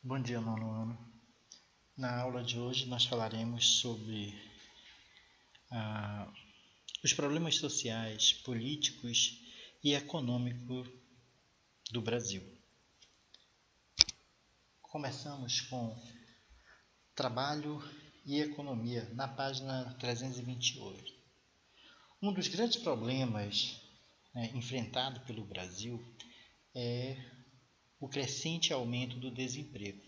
Bom dia, nono ano. Na aula de hoje nós falaremos sobre os problemas sociais, políticos e econômicos do Brasil. Começamos com trabalho e economia, na página 328. Um dos grandes problemas enfrentado pelo Brasil é o crescente aumento do desemprego.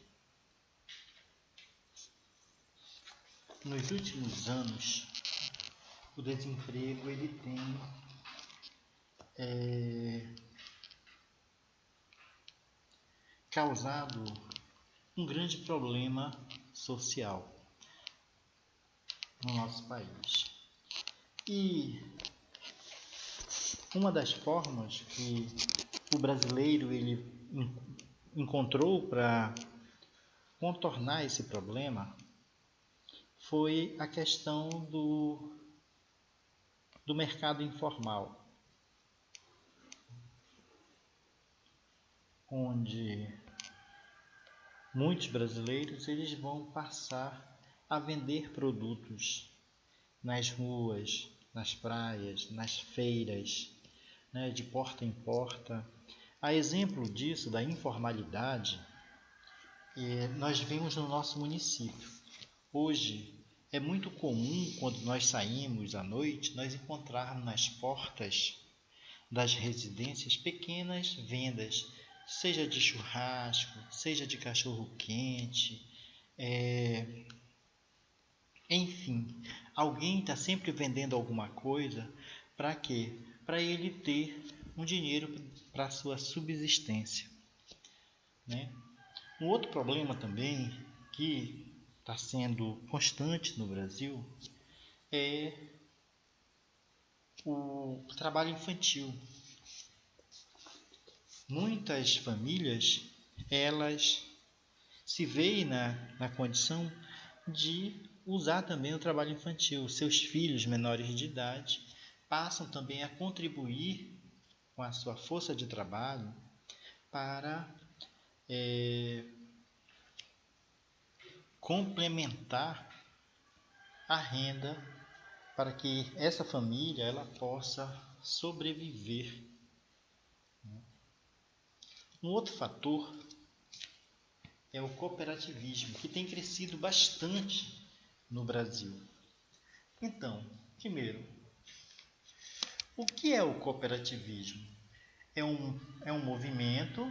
Nos últimos anos, o desemprego ele tem causado um grande problema social no nosso país. E uma das formas que o brasileiro ele encontrou para contornar esse problema foi a questão do mercado informal, onde muitos brasileiros eles vão passar a vender produtos nas ruas, nas praias, nas feiras, de porta em porta. A exemplo disso, da informalidade, nós vemos no nosso município. Hoje é muito comum, quando nós saímos à noite, nós encontrarmos nas portas das residências pequenas vendas, seja de churrasco, seja de cachorro-quente, enfim, alguém está sempre vendendo alguma coisa. Para quê? Para ele ter um dinheiro para a sua subsistência. Um outro problema também que está sendo constante no Brasil é o trabalho infantil. Muitas famílias elas se veem na condição de usar também o trabalho infantil. Seus filhos menores de idade passam também a contribuir com a sua força de trabalho para complementar a renda para que essa família ela possa sobreviver. Um outro fator é o cooperativismo, que tem crescido bastante no Brasil. Então, primeiro, o que é o cooperativismo? É um movimento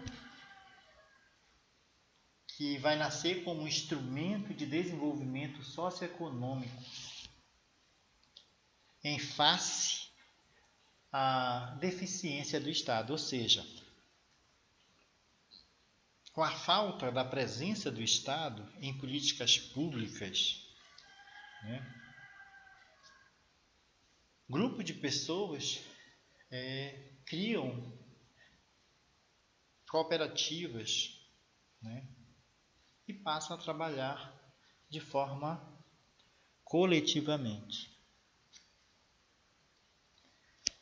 que vai nascer como um instrumento de desenvolvimento socioeconômico em face à deficiência do Estado, ou seja, com a falta da presença do Estado em políticas públicas, grupo de pessoas criam cooperativas, e passam a trabalhar de forma coletivamente.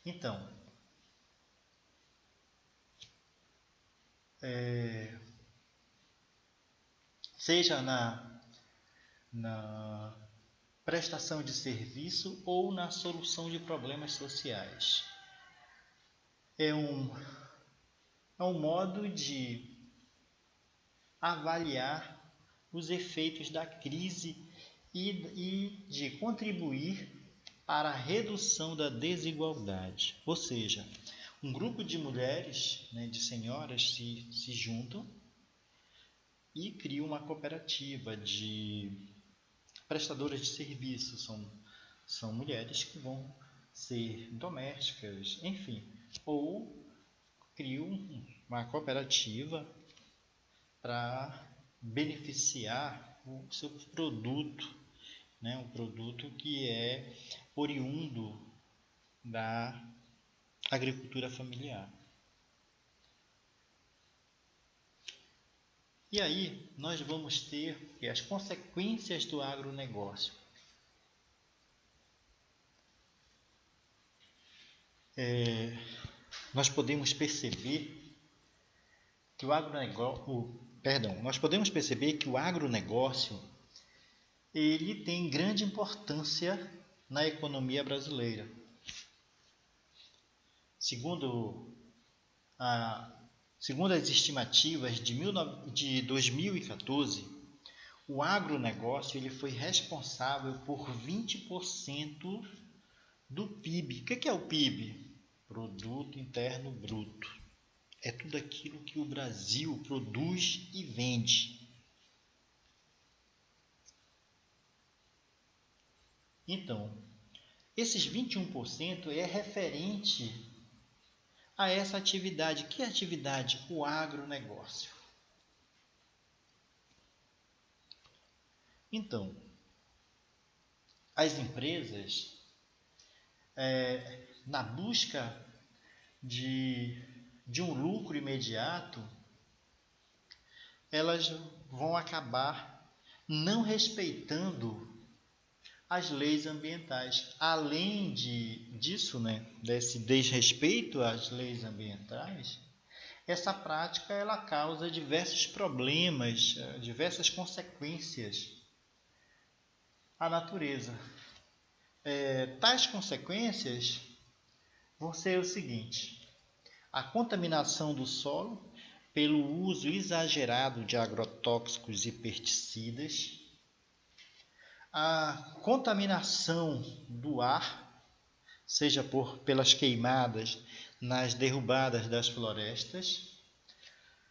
Então, seja na prestação de serviço ou na solução de problemas sociais. É um modo de avaliar os efeitos da crise e de contribuir para a redução da desigualdade. Ou seja, um grupo de mulheres, de senhoras, se juntam e criam uma cooperativa de prestadoras de serviço. São mulheres que vão ser domésticas, enfim, ou criam uma cooperativa para beneficiar o seu produto, um produto que é oriundo da agricultura familiar. E aí nós vamos ter as consequências do agronegócio. Nós podemos perceber que o agronegócio, nós podemos perceber que o agronegócio ele tem grande importância na economia brasileira. Segundo as estimativas de 2014, o agronegócio ele foi responsável por 20% do PIB. O que é o PIB? Produto Interno Bruto. É tudo aquilo que o Brasil produz e vende. Então, esses 21% é referente a essa atividade. Que atividade? O agronegócio. Então, as empresas, na busca de um lucro imediato, elas vão acabar não respeitando as leis ambientais. Além disso, desse desrespeito às leis ambientais, essa prática ela causa diversos problemas, diversas consequências à natureza. Tais consequências vão ser o seguinte: a contaminação do solo pelo uso exagerado de agrotóxicos e pesticidas, a contaminação do ar, seja pelas queimadas nas derrubadas das florestas,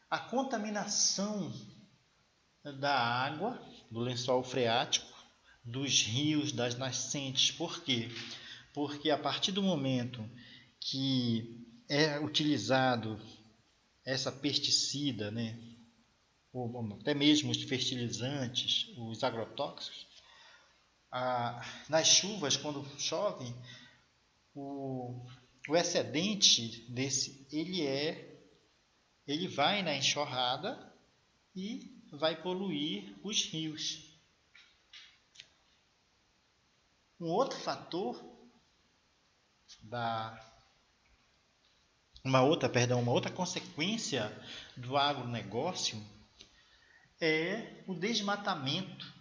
a contaminação da água, do lençol freático, dos rios, das nascentes. Por quê? Porque a partir do momento que é utilizado essa pesticida, ou até mesmo os fertilizantes, os agrotóxicos, nas chuvas, quando chove, o excedente desse, ele vai na enxurrada e vai poluir os rios. Um outro fator uma outra consequência do agronegócio é o desmatamento,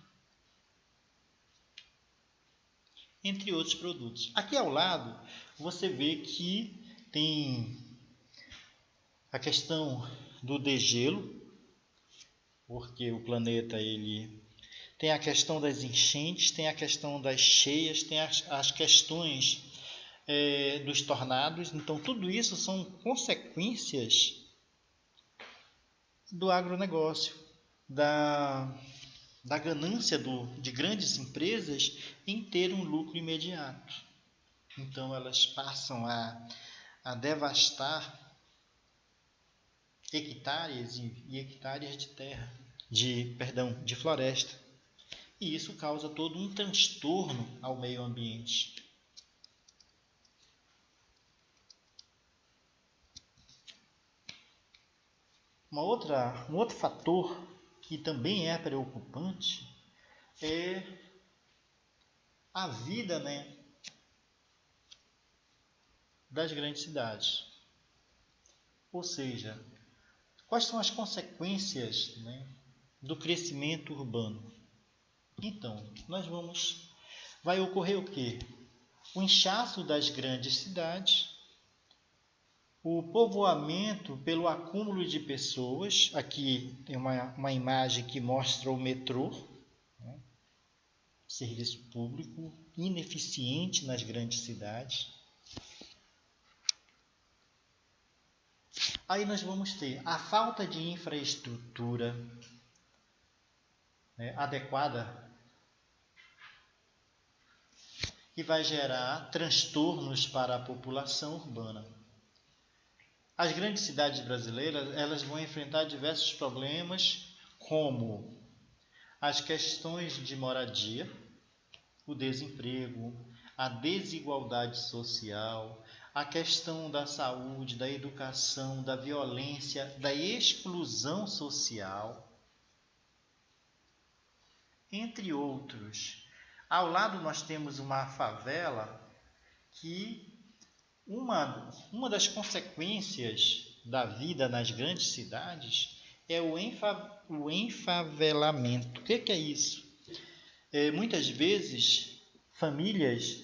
entre outros produtos. Aqui ao lado você vê que tem a questão do degelo, porque o planeta ele tem a questão das enchentes, tem a questão das cheias, tem as questões dos tornados. Então tudo isso são consequências do agronegócio, da ganância de grandes empresas em ter um lucro imediato. Então elas passam a devastar hectares e hectares de terra, de floresta. E isso causa todo um transtorno ao meio ambiente. Um outro fator que também é preocupante é a vida, das grandes cidades. Ou seja, quais são as consequências, do crescimento urbano? Então, vai ocorrer o quê? O inchaço das grandes cidades, o povoamento pelo acúmulo de pessoas. Aqui tem uma imagem que mostra o metrô, serviço público ineficiente nas grandes cidades. Aí nós vamos ter a falta de infraestrutura adequada, que vai gerar transtornos para a população urbana. As grandes cidades brasileiras elas vão enfrentar diversos problemas, como as questões de moradia, o desemprego, a desigualdade social, a questão da saúde, da educação, da violência, da exclusão social, entre outros. Ao lado nós temos uma favela que uma das consequências da vida nas grandes cidades é o enfavelamento. O que é isso? Muitas vezes, famílias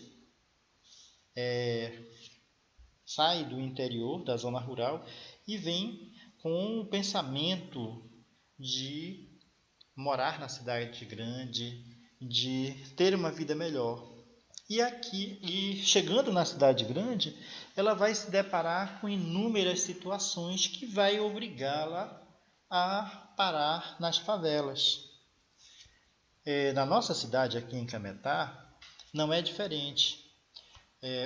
saem do interior, da zona rural, e vêm com o pensamento de morar na cidade grande, de ter uma vida melhor. E chegando na cidade grande, ela vai se deparar com inúmeras situações que vai obrigá-la a parar nas favelas. Na nossa cidade aqui em Cametá, não é diferente.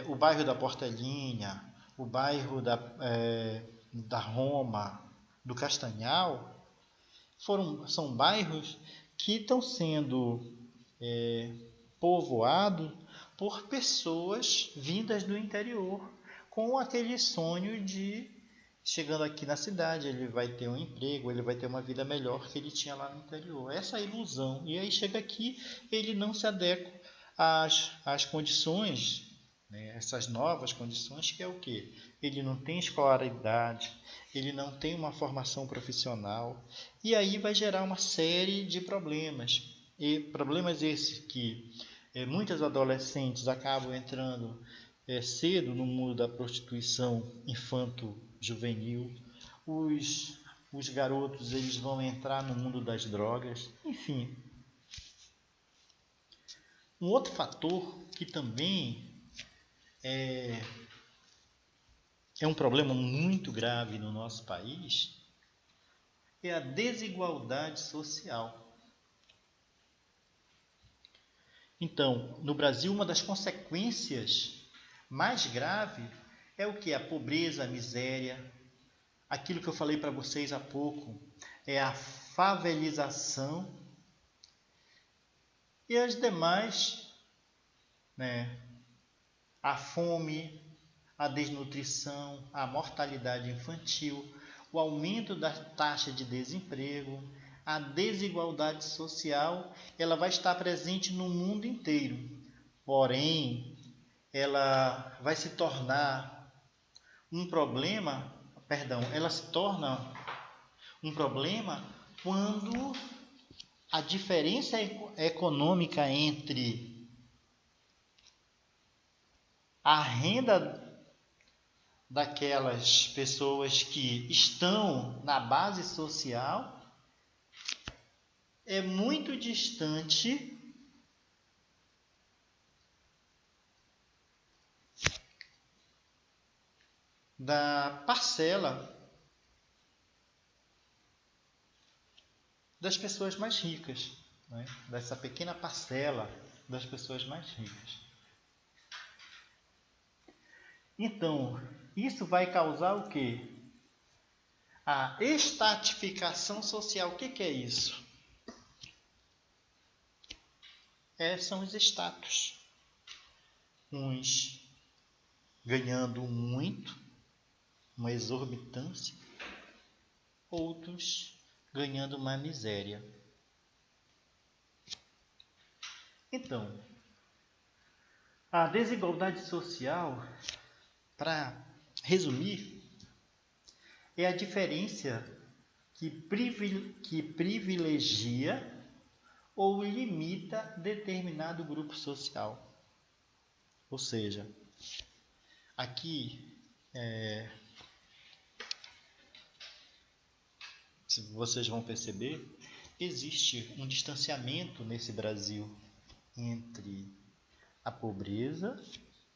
O bairro da Portelinha, o bairro da Roma, do Castanhal, são bairros que estão sendo povoados por pessoas vindas do interior, com aquele sonho de, chegando aqui na cidade, ele vai ter um emprego, ele vai ter uma vida melhor que ele tinha lá no interior. Essa é a ilusão. E aí chega aqui, ele não se adequa às condições, né, essas novas condições, que é o quê? Ele não tem escolaridade, ele não tem uma formação profissional, e aí vai gerar uma série de problemas. E problemas esses que muitas adolescentes acabam entrando cedo no mundo da prostituição infanto-juvenil. Os garotos, eles vão entrar no mundo das drogas. Enfim, um outro fator que também é um problema muito grave no nosso país é a desigualdade social. Então, no Brasil, uma das consequências mais graves é o que? A pobreza, a miséria. Aquilo que eu falei para vocês há pouco é a favelização e as demais, né? A fome, a desnutrição, a mortalidade infantil, o aumento da taxa de desemprego, a desigualdade social, ela vai estar presente no mundo inteiro. Porém, ela vai se tornar um problema, ela se torna um problema quando a diferença econômica entre a renda daquelas pessoas que estão na base social é muito distante da parcela das pessoas mais ricas, né? Dessa pequena parcela das pessoas mais ricas. Então, isso vai causar o quê? A estratificação social. O que é isso? São os status. Uns ganhando muito, uma exorbitância, outros ganhando uma miséria. Então, a desigualdade social, para resumir, é a diferença que privilegia ou limita determinado grupo social. Ou seja, aqui, se vocês vão perceber, existe um distanciamento nesse Brasil entre a pobreza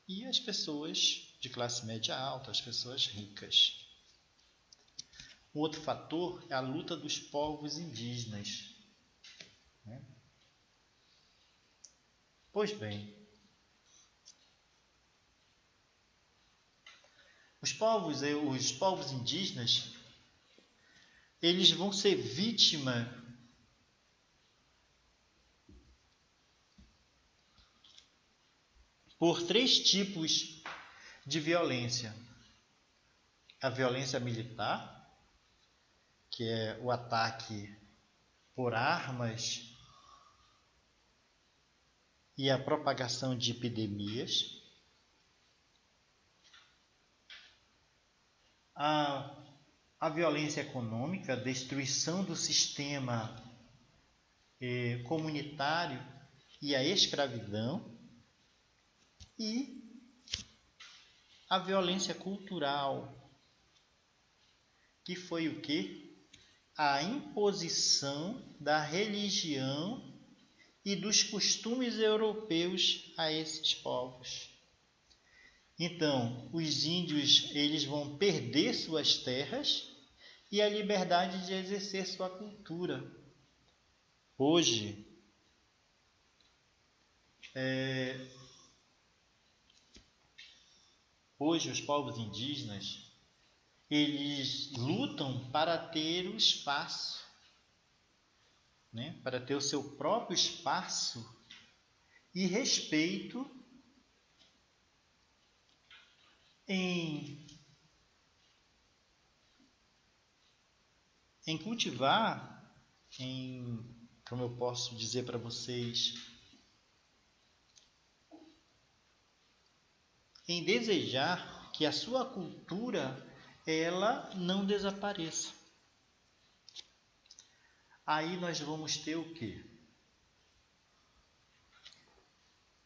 e as pessoas de classe média alta, as pessoas ricas. Um outro fator é a luta dos povos indígenas. Pois bem, os povos indígenas, eles vão ser vítima por 3 tipos de violência. A violência militar, que é o ataque por armas e a propagação de epidemias. A a violência econômica, a destruição do sistema comunitário e a escravidão, e a violência cultural, que foi o quê? A imposição da religião e dos costumes europeus a esses povos. Então, os índios, eles vão perder suas terras e a liberdade de exercer sua cultura. Hoje, os povos indígenas, eles lutam para ter o espaço, né? Para ter o seu próprio espaço e respeito em cultivar, como eu posso dizer para vocês, em desejar que a sua cultura ela não desapareça. Aí nós vamos ter o quê?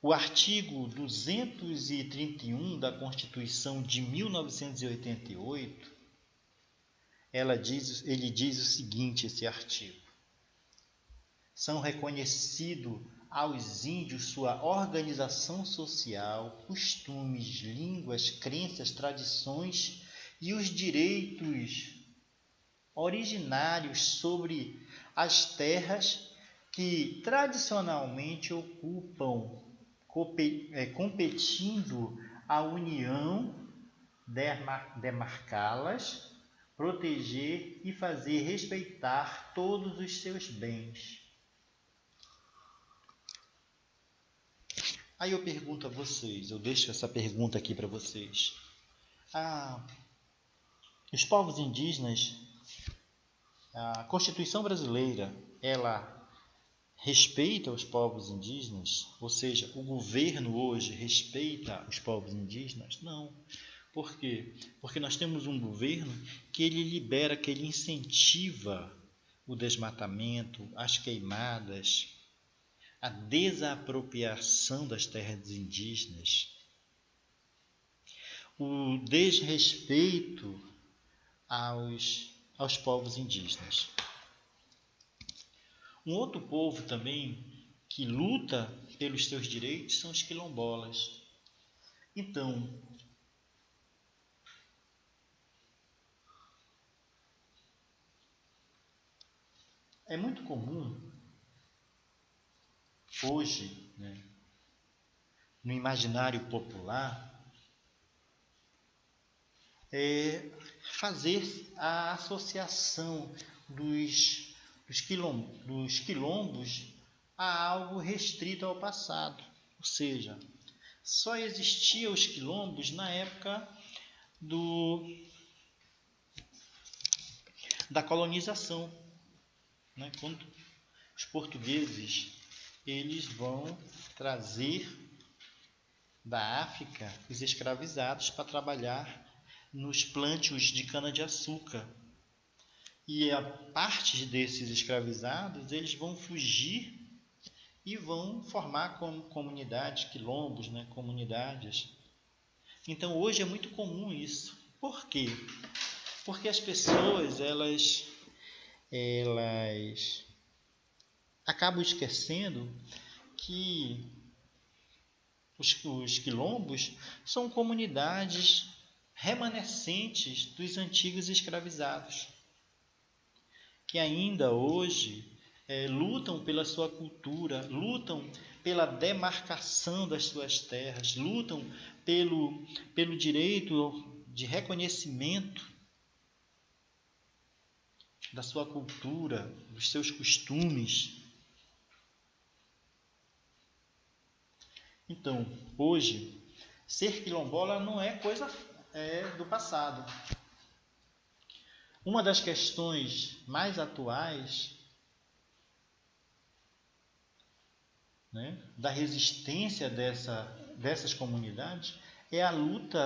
O artigo 231 da Constituição de 1988, ele diz o seguinte, esse artigo: são reconhecidos aos índios sua organização social, costumes, línguas, crenças, tradições e os direitos originários sobre as terras que tradicionalmente ocupam, competindo a União demarcá-las, proteger e fazer respeitar todos os seus bens. Aí eu pergunto a vocês, eu deixo essa pergunta aqui para vocês. Os povos indígenas, a Constituição brasileira, ela respeita os povos indígenas? Ou seja, o governo hoje respeita os povos indígenas? Não. Por quê? Porque nós temos um governo que ele libera, que ele incentiva o desmatamento, as queimadas, a desapropriação das terras indígenas, o desrespeito aos povos indígenas. Um outro povo também que luta pelos seus direitos são os quilombolas. Então, é muito comum hoje, né, no imaginário popular, fazer a associação dos quilombos a algo restrito ao passado. Ou seja, só existiam os quilombos na época da colonização, né? Quando os portugueses eles vão trazer da África os escravizados para trabalhar nos plântios de cana-de-açúcar. E a parte desses escravizados, eles vão fugir e vão formar comunidades, quilombos, né? Comunidades. Então hoje é muito comum isso. Por quê? Porque as pessoas, elas acabam esquecendo que os quilombos são comunidades remanescentes dos antigos escravizados, que ainda hoje lutam pela sua cultura, lutam pela demarcação das suas terras, lutam pelo direito de reconhecimento da sua cultura, dos seus costumes. Então, hoje, ser quilombola não é coisa do passado. Uma das questões mais atuais, né, da resistência dessas comunidades é a luta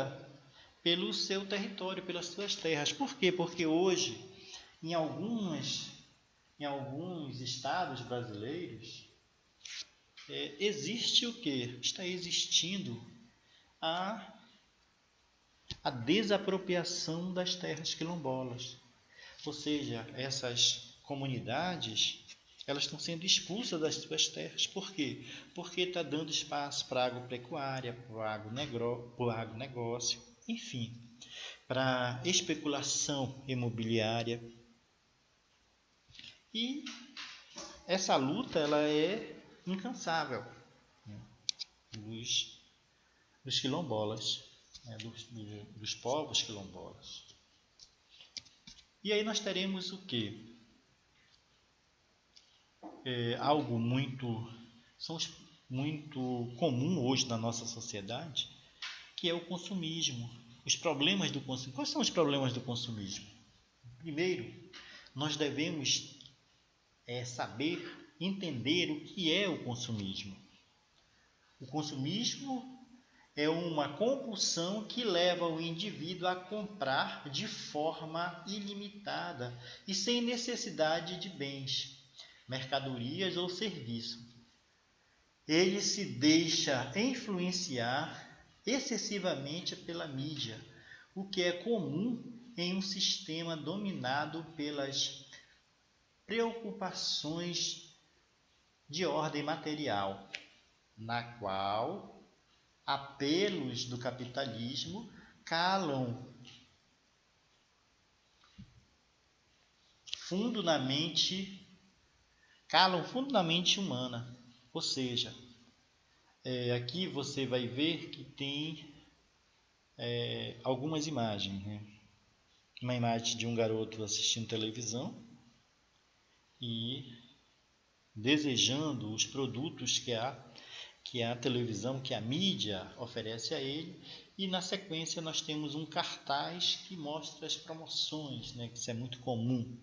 pelo seu território, pelas suas terras. Por quê? Porque hoje, em alguns estados brasileiros, existe o quê? Está existindo a desapropriação das terras quilombolas. Ou seja, essas comunidades, elas estão sendo expulsas das suas terras. Por quê? Porque está dando espaço para a agropecuária, para o agronegócio, enfim, para especulação imobiliária. E essa luta ela é incansável, né, dos quilombolas, né, dos povos quilombolas. E aí nós teremos o quê? Algo muito comum hoje na nossa sociedade, que é o consumismo. Os problemas do consumismo. Quais são os problemas do consumismo? Primeiro, nós devemos saber entender o que é o consumismo. O consumismo é uma compulsão que leva o indivíduo a comprar de forma ilimitada e sem necessidade de bens, mercadorias ou serviços. Ele se deixa influenciar excessivamente pela mídia, o que é comum em um sistema dominado pelas preocupações de ordem material, na qual apelos do capitalismo calam fundo na mente humana. Ou seja, aqui você vai ver que tem algumas imagens, né? Uma imagem de um garoto assistindo televisão e desejando os produtos que a televisão, que a mídia oferece a ele, e na sequência nós temos um cartaz que mostra as promoções, né, que isso é muito comum.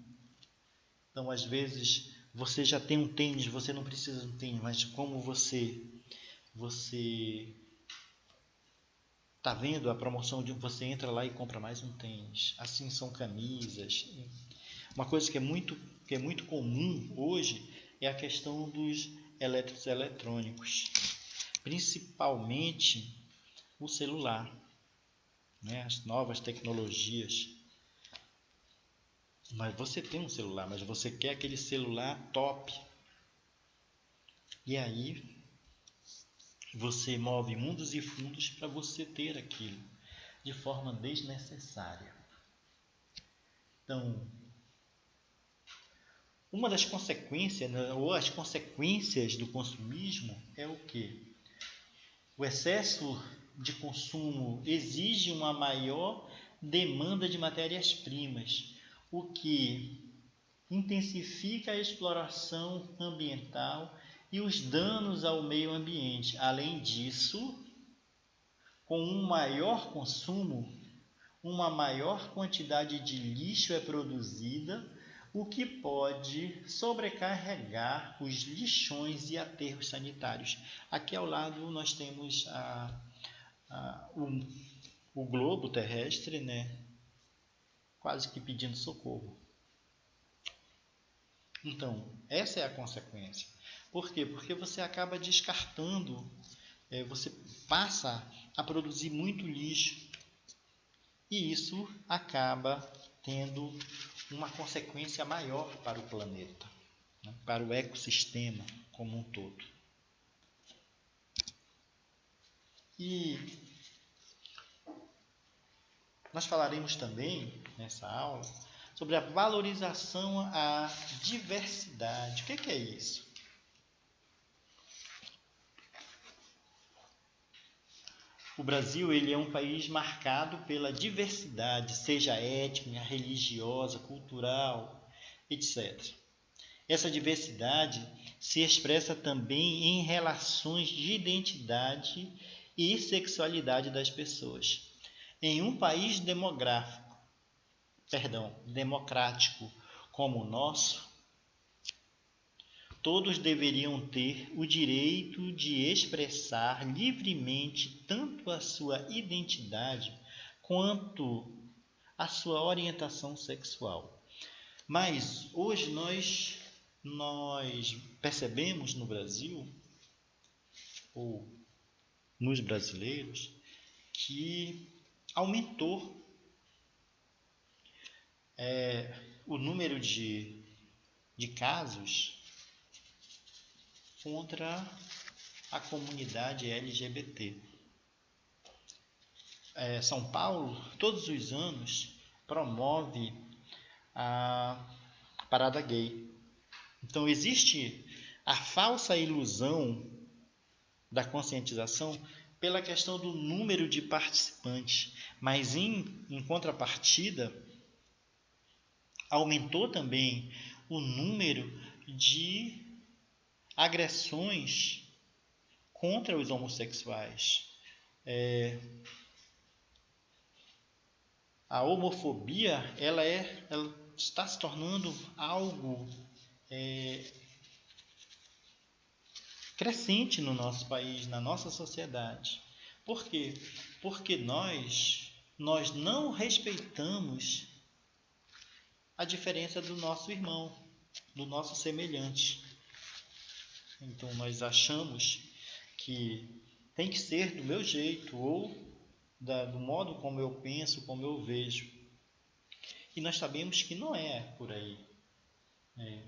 Então, às vezes, você já tem um tênis, você não precisa de um tênis, mas como você está vendo a promoção, você entra lá e compra mais um tênis. Assim são camisas. Uma coisa que é muito comum hoje é a questão dos eletrônicos, principalmente o celular, né? As novas tecnologias. Mas você tem um celular, mas você quer aquele celular top. E aí você move mundos e fundos para você ter aquilo de forma desnecessária. Então, uma das consequências, né, ou as consequências do consumismo é o quê? O excesso de consumo exige uma maior demanda de matérias-primas, o que intensifica a exploração ambiental e os danos ao meio ambiente. Além disso, com um maior consumo, uma maior quantidade de lixo é produzida, o que pode sobrecarregar os lixões e aterros sanitários. Aqui ao lado nós temos o globo terrestre, né, quase que pedindo socorro. Então, essa é a consequência. Por quê? Porque você acaba descartando, você passa a produzir muito lixo e isso acaba tendo uma consequência maior para o planeta, né, para o ecossistema como um todo. E nós falaremos também nessa aula sobre a valorização à diversidade. O que é isso? O Brasil ele é um país marcado pela diversidade, seja étnica, religiosa, cultural, etc. Essa diversidade se expressa também em relações de identidade e sexualidade das pessoas. Em um país democrático como o nosso, todos deveriam ter o direito de expressar livremente tanto a sua identidade quanto à sua orientação sexual. Mas hoje nós percebemos no Brasil, ou nos brasileiros, que aumentou o número de casos contra a comunidade LGBT. São Paulo, todos os anos, promove a parada gay. Então, existe a falsa ilusão da conscientização pela questão do número de participantes, mas em contrapartida, aumentou também o número de agressões contra os homossexuais. A homofobia ela está se tornando algo crescente no nosso país, na nossa sociedade. Por quê? Porque nós não respeitamos a diferença do nosso irmão, do nosso semelhante. Então nós achamos que tem que ser do meu jeito ou do modo como eu penso, como eu vejo. E nós sabemos que não é por aí.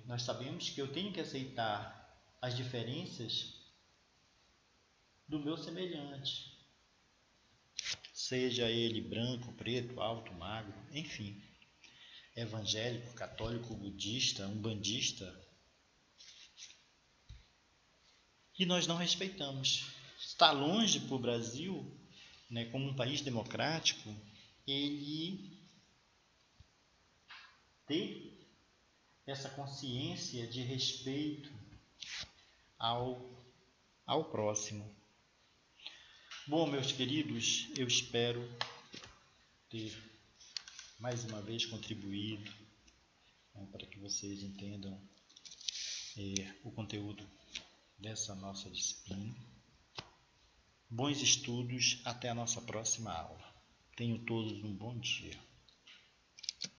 Nós sabemos que eu tenho que aceitar as diferenças do meu semelhante, seja ele branco, preto, alto, magro, enfim, evangélico, católico, budista, umbandista. E nós não respeitamos. Está longe para o Brasil, como um país democrático, ele ter essa consciência de respeito ao próximo. Bom, meus queridos, eu espero ter mais uma vez contribuído para que vocês entendam o conteúdo dessa nossa disciplina. Bons estudos, até a nossa próxima aula. Tenham todos um bom dia.